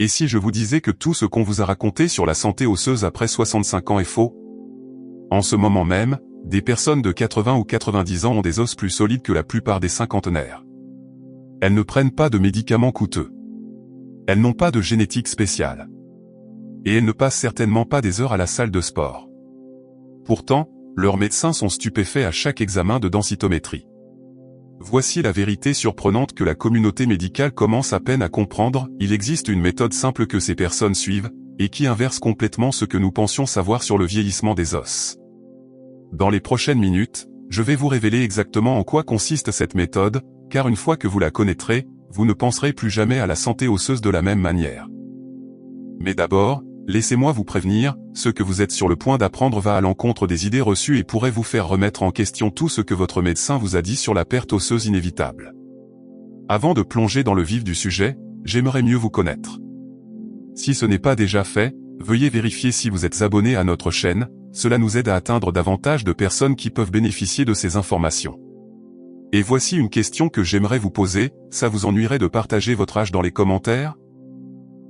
Et si je vous disais que tout ce qu'on vous a raconté sur la santé osseuse après 65 ans est faux? En ce moment même, des personnes de 80 ou 90 ans ont des os plus solides que la plupart des cinquantenaires. Elles ne prennent pas de médicaments coûteux. Elles n'ont pas de génétique spéciale. Et elles ne passent certainement pas des heures à la salle de sport. Pourtant, leurs médecins sont stupéfaits à chaque examen de densitométrie. Voici la vérité surprenante que la communauté médicale commence à peine à comprendre: il existe une méthode simple que ces personnes suivent, et qui inverse complètement ce que nous pensions savoir sur le vieillissement des os. Dans les prochaines minutes, je vais vous révéler exactement en quoi consiste cette méthode, car une fois que vous la connaîtrez, vous ne penserez plus jamais à la santé osseuse de la même manière. Mais d'abord, laissez-moi vous prévenir, ce que vous êtes sur le point d'apprendre va à l'encontre des idées reçues et pourrait vous faire remettre en question tout ce que votre médecin vous a dit sur la perte osseuse inévitable. Avant de plonger dans le vif du sujet, j'aimerais mieux vous connaître. Si ce n'est pas déjà fait, veuillez vérifier si vous êtes abonné à notre chaîne, cela nous aide à atteindre davantage de personnes qui peuvent bénéficier de ces informations. Et voici une question que j'aimerais vous poser: ça vous ennuierait de partager votre âge dans les commentaires?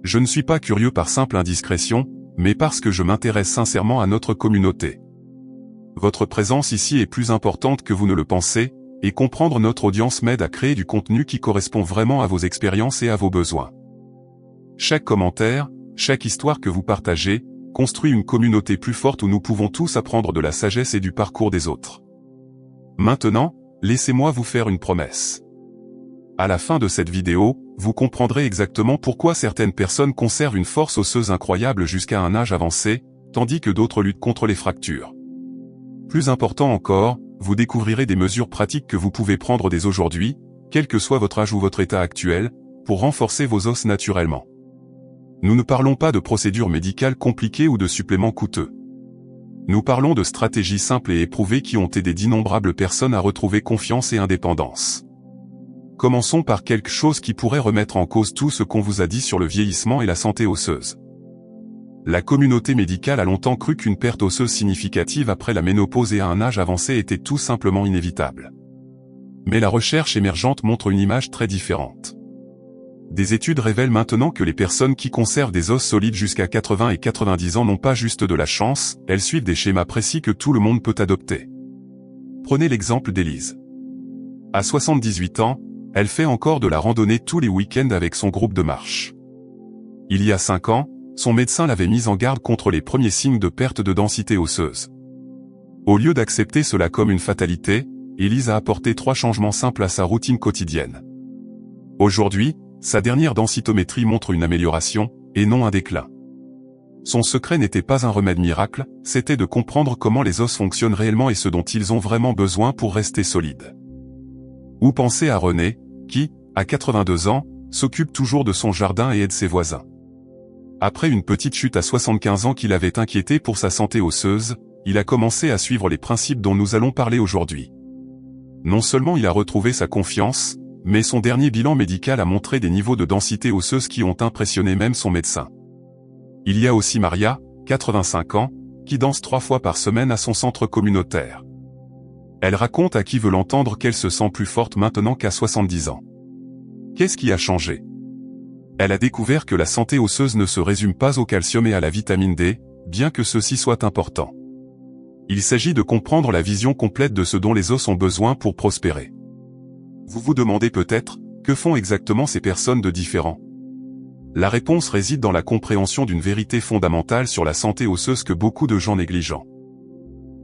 Je ne suis pas curieux par simple indiscrétion, mais parce que je m'intéresse sincèrement à notre communauté. Votre présence ici est plus importante que vous ne le pensez, et comprendre notre audience m'aide à créer du contenu qui correspond vraiment à vos expériences et à vos besoins. Chaque commentaire, chaque histoire que vous partagez, construit une communauté plus forte où nous pouvons tous apprendre de la sagesse et du parcours des autres. Maintenant, laissez-moi vous faire une promesse. À la fin de cette vidéo, vous comprendrez exactement pourquoi certaines personnes conservent une force osseuse incroyable jusqu'à un âge avancé, tandis que d'autres luttent contre les fractures. Plus important encore, vous découvrirez des mesures pratiques que vous pouvez prendre dès aujourd'hui, quel que soit votre âge ou votre état actuel, pour renforcer vos os naturellement. Nous ne parlons pas de procédures médicales compliquées ou de suppléments coûteux. Nous parlons de stratégies simples et éprouvées qui ont aidé d'innombrables personnes à retrouver confiance et indépendance. Commençons par quelque chose qui pourrait remettre en cause tout ce qu'on vous a dit sur le vieillissement et la santé osseuse. La communauté médicale a longtemps cru qu'une perte osseuse significative après la ménopause et à un âge avancé était tout simplement inévitable. Mais la recherche émergente montre une image très différente. Des études révèlent maintenant que les personnes qui conservent des os solides jusqu'à 80 et 90 ans n'ont pas juste de la chance, elles suivent des schémas précis que tout le monde peut adopter. Prenez l'exemple d'Élise. À 78 ans, elle fait encore de la randonnée tous les week-ends avec son groupe de marche. Il y a 5 ans, son médecin l'avait mise en garde contre les premiers signes de perte de densité osseuse. Au lieu d'accepter cela comme une fatalité, Élise a apporté 3 changements simples à sa routine quotidienne. Aujourd'hui, sa dernière densitométrie montre une amélioration, et non un déclin. Son secret n'était pas un remède miracle, c'était de comprendre comment les os fonctionnent réellement et ce dont ils ont vraiment besoin pour rester solides. Ou pensez à René, qui, à 82 ans, s'occupe toujours de son jardin et aide ses voisins. Après une petite chute à 75 ans qui l'avait inquiété pour sa santé osseuse, il a commencé à suivre les principes dont nous allons parler aujourd'hui. Non seulement il a retrouvé sa confiance, mais son dernier bilan médical a montré des niveaux de densité osseuse qui ont impressionné même son médecin. Il y a aussi Maria, 85 ans, qui danse 3 fois par semaine à son centre communautaire. Elle raconte à qui veut l'entendre qu'elle se sent plus forte maintenant qu'à 70 ans. Qu'est-ce qui a changé? Elle a découvert que la santé osseuse ne se résume pas au calcium et à la vitamine D, bien que ceci soit important. Il s'agit de comprendre la vision complète de ce dont les os ont besoin pour prospérer. Vous vous demandez peut-être, que font exactement ces personnes de différent? La réponse réside dans la compréhension d'une vérité fondamentale sur la santé osseuse que beaucoup de gens négligent.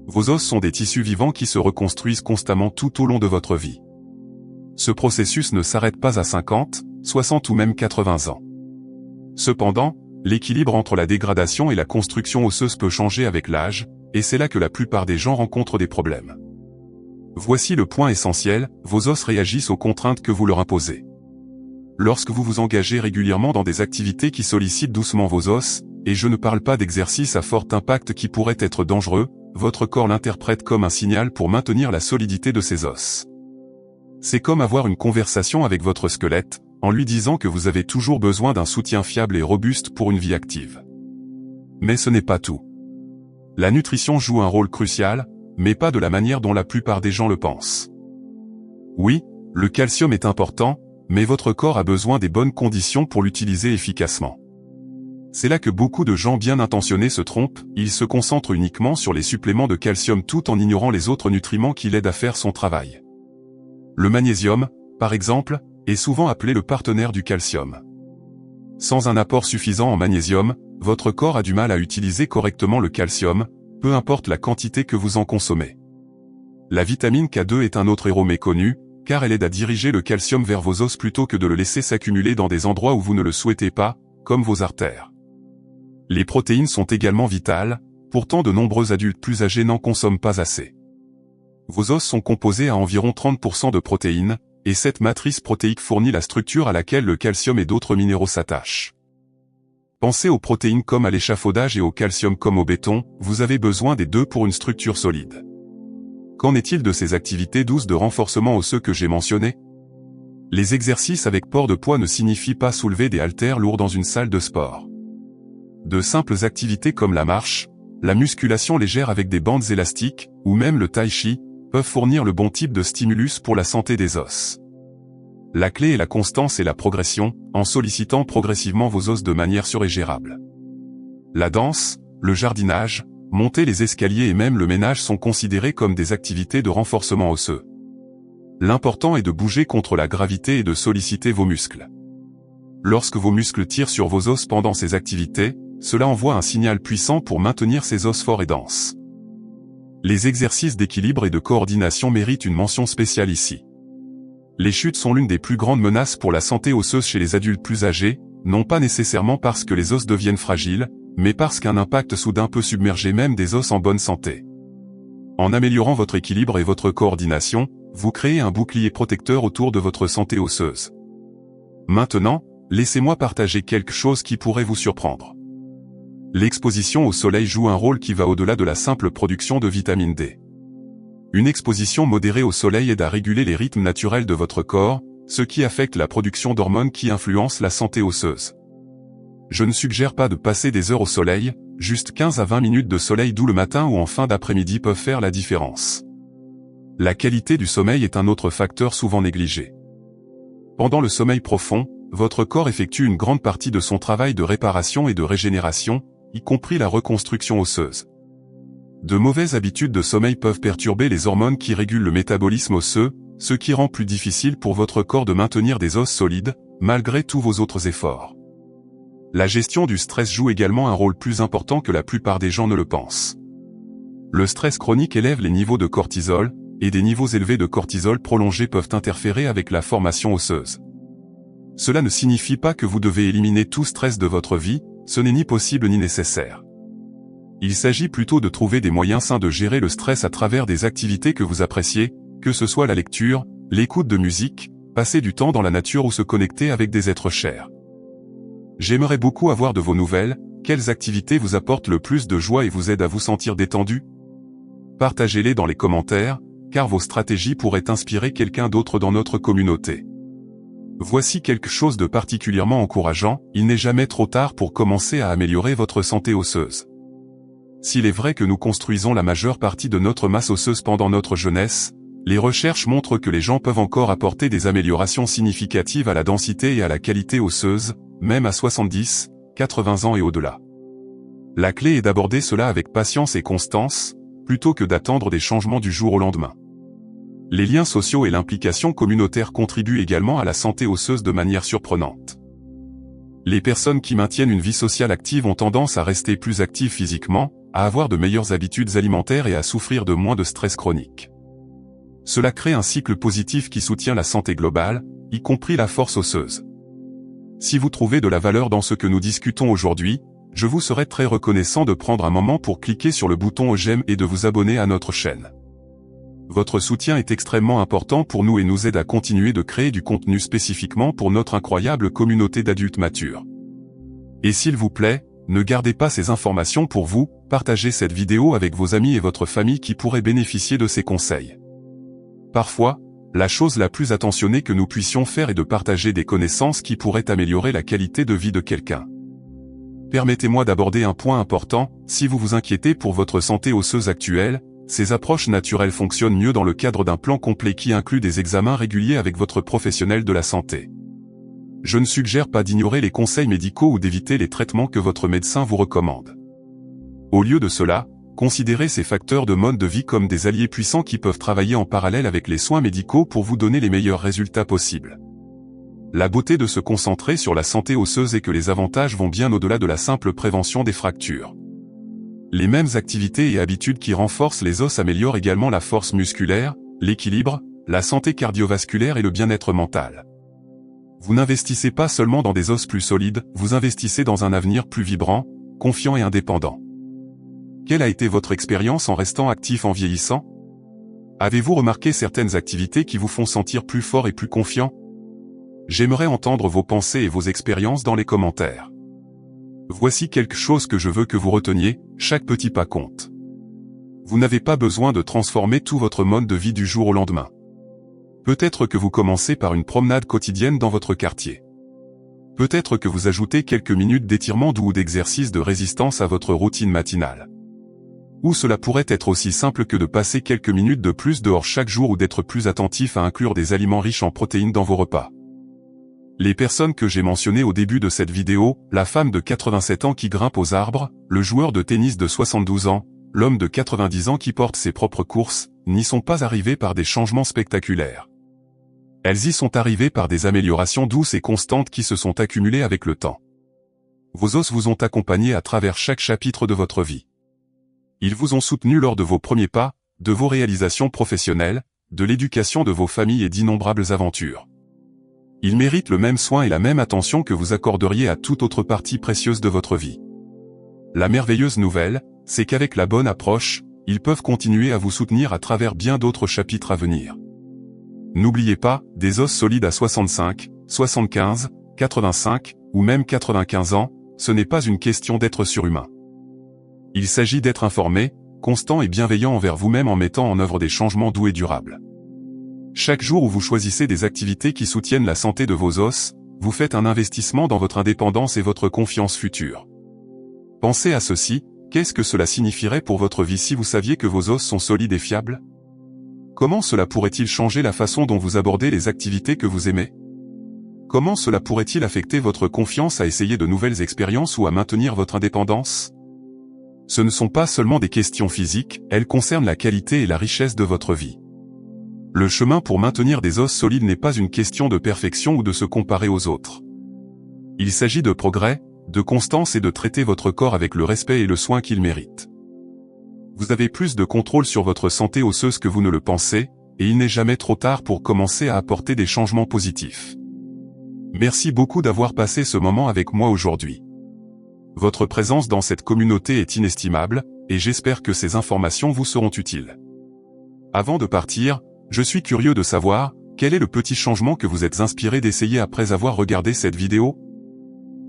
Vos os sont des tissus vivants qui se reconstruisent constamment tout au long de votre vie. Ce processus ne s'arrête pas à 50, 60 ou même 80 ans. Cependant, l'équilibre entre la dégradation et la construction osseuse peut changer avec l'âge, et c'est là que la plupart des gens rencontrent des problèmes. Voici le point essentiel, vos os réagissent aux contraintes que vous leur imposez. Lorsque vous vous engagez régulièrement dans des activités qui sollicitent doucement vos os, et je ne parle pas d'exercices à fort impact qui pourraient être dangereux, votre corps l'interprète comme un signal pour maintenir la solidité de ses os. C'est comme avoir une conversation avec votre squelette, en lui disant que vous avez toujours besoin d'un soutien fiable et robuste pour une vie active. Mais ce n'est pas tout. La nutrition joue un rôle crucial, mais pas de la manière dont la plupart des gens le pensent. Oui, le calcium est important, mais votre corps a besoin des bonnes conditions pour l'utiliser efficacement. C'est là que beaucoup de gens bien intentionnés se trompent, ils se concentrent uniquement sur les suppléments de calcium tout en ignorant les autres nutriments qui l'aident à faire son travail. Le magnésium, par exemple, est souvent appelé le partenaire du calcium. Sans un apport suffisant en magnésium, votre corps a du mal à utiliser correctement le calcium, peu importe la quantité que vous en consommez. La vitamine K2 est un autre héros méconnu, car elle aide à diriger le calcium vers vos os plutôt que de le laisser s'accumuler dans des endroits où vous ne le souhaitez pas, comme vos artères. Les protéines sont également vitales, pourtant de nombreux adultes plus âgés n'en consomment pas assez. Vos os sont composés à environ 30% de protéines, et cette matrice protéique fournit la structure à laquelle le calcium et d'autres minéraux s'attachent. Pensez aux protéines comme à l'échafaudage et au calcium comme au béton, vous avez besoin des deux pour une structure solide. Qu'en est-il de ces activités douces de renforcement osseux que j'ai mentionnées? Les exercices avec port de poids ne signifient pas soulever des haltères lourds dans une salle de sport. De simples activités comme la marche, la musculation légère avec des bandes élastiques, ou même le tai chi, peuvent fournir le bon type de stimulus pour la santé des os. La clé est la constance et la progression, en sollicitant progressivement vos os de manière sûre et gérable. La danse, le jardinage, monter les escaliers et même le ménage sont considérés comme des activités de renforcement osseux. L'important est de bouger contre la gravité et de solliciter vos muscles. Lorsque vos muscles tirent sur vos os pendant ces activités, cela envoie un signal puissant pour maintenir ces os forts et denses. Les exercices d'équilibre et de coordination méritent une mention spéciale ici. Les chutes sont l'une des plus grandes menaces pour la santé osseuse chez les adultes plus âgés, non pas nécessairement parce que les os deviennent fragiles, mais parce qu'un impact soudain peut submerger même des os en bonne santé. En améliorant votre équilibre et votre coordination, vous créez un bouclier protecteur autour de votre santé osseuse. Maintenant, laissez-moi partager quelque chose qui pourrait vous surprendre. L'exposition au soleil joue un rôle qui va au-delà de la simple production de vitamine D. Une exposition modérée au soleil aide à réguler les rythmes naturels de votre corps, ce qui affecte la production d'hormones qui influencent la santé osseuse. Je ne suggère pas de passer des heures au soleil, juste 15 à 20 minutes de soleil doux le matin ou en fin d'après-midi peuvent faire la différence. La qualité du sommeil est un autre facteur souvent négligé. Pendant le sommeil profond, votre corps effectue une grande partie de son travail de réparation et de régénération, y compris la reconstruction osseuse. De mauvaises habitudes de sommeil peuvent perturber les hormones qui régulent le métabolisme osseux, ce qui rend plus difficile pour votre corps de maintenir des os solides, malgré tous vos autres efforts. La gestion du stress joue également un rôle plus important que la plupart des gens ne le pensent. Le stress chronique élève les niveaux de cortisol, et des niveaux élevés de cortisol prolongés peuvent interférer avec la formation osseuse. Cela ne signifie pas que vous devez éliminer tout stress de votre vie, ce n'est ni possible ni nécessaire. Il s'agit plutôt de trouver des moyens sains de gérer le stress à travers des activités que vous appréciez, que ce soit la lecture, l'écoute de musique, passer du temps dans la nature ou se connecter avec des êtres chers. J'aimerais beaucoup avoir de vos nouvelles, quelles activités vous apportent le plus de joie et vous aident à vous sentir détendu? Partagez-les dans les commentaires, car vos stratégies pourraient inspirer quelqu'un d'autre dans notre communauté. Voici quelque chose de particulièrement encourageant, il n'est jamais trop tard pour commencer à améliorer votre santé osseuse. S'il est vrai que nous construisons la majeure partie de notre masse osseuse pendant notre jeunesse, les recherches montrent que les gens peuvent encore apporter des améliorations significatives à la densité et à la qualité osseuse, même à 70, 80 ans et au-delà. La clé est d'aborder cela avec patience et constance, plutôt que d'attendre des changements du jour au lendemain. Les liens sociaux et l'implication communautaire contribuent également à la santé osseuse de manière surprenante. Les personnes qui maintiennent une vie sociale active ont tendance à rester plus actives physiquement, à avoir de meilleures habitudes alimentaires et à souffrir de moins de stress chronique. Cela crée un cycle positif qui soutient la santé globale, y compris la force osseuse. Si vous trouvez de la valeur dans ce que nous discutons aujourd'hui, je vous serais très reconnaissant de prendre un moment pour cliquer sur le bouton j'aime et de vous abonner à notre chaîne. Votre soutien est extrêmement important pour nous et nous aide à continuer de créer du contenu spécifiquement pour notre incroyable communauté d'adultes matures. Et s'il vous plaît, ne gardez pas ces informations pour vous, partagez cette vidéo avec vos amis et votre famille qui pourraient bénéficier de ces conseils. Parfois, la chose la plus attentionnée que nous puissions faire est de partager des connaissances qui pourraient améliorer la qualité de vie de quelqu'un. Permettez-moi d'aborder un point important, si vous vous inquiétez pour votre santé osseuse actuelle, ces approches naturelles fonctionnent mieux dans le cadre d'un plan complet qui inclut des examens réguliers avec votre professionnel de la santé. je ne suggère pas d'ignorer les conseils médicaux ou d'éviter les traitements que votre médecin vous recommande. Au lieu de cela, considérez ces facteurs de mode de vie comme des alliés puissants qui peuvent travailler en parallèle avec les soins médicaux pour vous donner les meilleurs résultats possibles. La beauté de se concentrer sur la santé osseuse est que les avantages vont bien au-delà de la simple prévention des fractures. Les mêmes activités et habitudes qui renforcent les os améliorent également la force musculaire, l'équilibre, la santé cardiovasculaire et le bien-être mental. Vous n'investissez pas seulement dans des os plus solides, vous investissez dans un avenir plus vibrant, confiant et indépendant. Quelle a été votre expérience en restant actif en vieillissant? Avez-vous remarqué certaines activités qui vous font sentir plus fort et plus confiant? J'aimerais entendre vos pensées et vos expériences dans les commentaires. Voici quelque chose que je veux que vous reteniez, chaque petit pas compte. Vous n'avez pas besoin de transformer tout votre mode de vie du jour au lendemain. Peut-être que vous commencez par une promenade quotidienne dans votre quartier. Peut-être que vous ajoutez quelques minutes d'étirement doux ou d'exercice de résistance à votre routine matinale. Ou cela pourrait être aussi simple que de passer quelques minutes de plus dehors chaque jour ou d'être plus attentif à inclure des aliments riches en protéines dans vos repas. Les personnes que j'ai mentionnées au début de cette vidéo, la femme de 87 ans qui grimpe aux arbres, le joueur de tennis de 72 ans, l'homme de 90 ans qui porte ses propres courses, n'y sont pas arrivés par des changements spectaculaires. Elles y sont arrivées par des améliorations douces et constantes qui se sont accumulées avec le temps. Vos os vous ont accompagné à travers chaque chapitre de votre vie. Ils vous ont soutenu lors de vos premiers pas, de vos réalisations professionnelles, de l'éducation de vos familles et d'innombrables aventures. Ils méritent le même soin et la même attention que vous accorderiez à toute autre partie précieuse de votre vie. La merveilleuse nouvelle, c'est qu'avec la bonne approche, ils peuvent continuer à vous soutenir à travers bien d'autres chapitres à venir. N'oubliez pas, des os solides à 65, 75, 85, ou même 95 ans, ce n'est pas une question d'être surhumain. Il s'agit d'être informé, constant et bienveillant envers vous-même en mettant en œuvre des changements doux et durables. Chaque jour où vous choisissez des activités qui soutiennent la santé de vos os, vous faites un investissement dans votre indépendance et votre confiance future. Pensez à ceci, qu'est-ce que cela signifierait pour votre vie si vous saviez que vos os sont solides et fiables? Comment cela pourrait-il changer la façon dont vous abordez les activités que vous aimez? Comment cela pourrait-il affecter votre confiance à essayer de nouvelles expériences ou à maintenir votre indépendance? Ce ne sont pas seulement des questions physiques, elles concernent la qualité et la richesse de votre vie. Le chemin pour maintenir des os solides n'est pas une question de perfection ou de se comparer aux autres. Il s'agit de progrès, de constance et de traiter votre corps avec le respect et le soin qu'il mérite. Vous avez plus de contrôle sur votre santé osseuse que vous ne le pensez, et il n'est jamais trop tard pour commencer à apporter des changements positifs. Merci beaucoup d'avoir passé ce moment avec moi aujourd'hui. Votre présence dans cette communauté est inestimable, et j'espère que ces informations vous seront utiles. Avant de partir, je suis curieux de savoir, quel est le petit changement que vous êtes inspiré d'essayer après avoir regardé cette vidéo?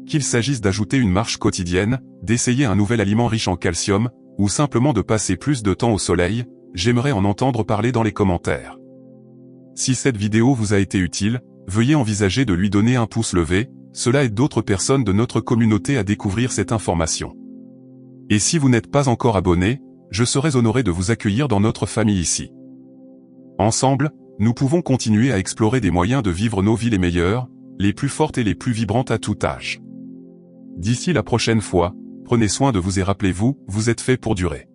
Qu'il s'agisse d'ajouter une marche quotidienne, d'essayer un nouvel aliment riche en calcium, ou simplement de passer plus de temps au soleil, j'aimerais en entendre parler dans les commentaires. Si cette vidéo vous a été utile, veuillez envisager de lui donner un pouce levé, cela aide d'autres personnes de notre communauté à découvrir cette information. Et si vous n'êtes pas encore abonné, je serais honoré de vous accueillir dans notre famille ici. Ensemble, nous pouvons continuer à explorer des moyens de vivre nos vies les meilleures, les plus fortes et les plus vibrantes à tout âge. D'ici la prochaine fois, prenez soin de vous et rappelez-vous, vous êtes fait pour durer.